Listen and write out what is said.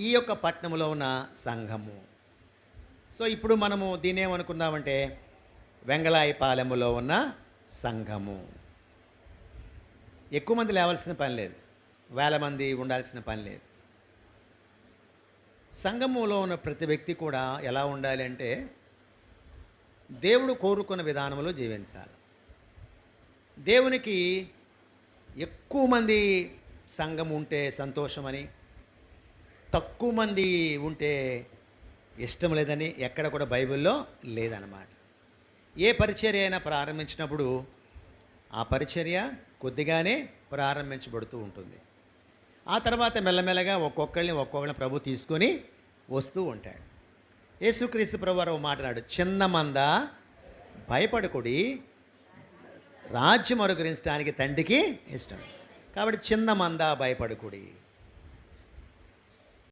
ఈ యొక్క పట్టణంలో ఉన్న సంఘము. సో ఇప్పుడు మనము దీన్ని ఏమనుకుందామంటే వెంగళాయపాలెములో ఉన్న సంఘము. ఎక్కువ మంది లేవాల్సిన పని లేదు, వేల మంది ఉండాల్సిన పని లేదు. సంఘములో ఉన్న ప్రతి వ్యక్తి కూడా ఎలా ఉండాలి అంటే దేవుడు కోరుకున్న విధానంలో జీవించాలి. దేవునికి ఎక్కువ మంది సంఘం ఉంటే సంతోషమని, తక్కువ మంది ఉంటే ఇష్టం లేదని ఎక్కడ కూడా బైబిల్లో లేదన్నమాట. ఏ పరిచర్య అయినా ప్రారంభించినప్పుడు ఆ పరిచర్య కొద్దిగానే ప్రారంభించబడుతూ ఉంటుంది. ఆ తర్వాత మెల్లమెల్లగా ఒక్కొక్కరిని ప్రభు తీసుకొని వస్తూ ఉంటాడు. యేసుక్రీస్తు ప్రభు వారు మాట్లాడు, చిన్న మంద భయపడకుడి, రాజ్యం అనుగ్రహించడానికి తండ్రికి ఇష్టం. కాబట్టి చిన్న మంద భయపడకుడి.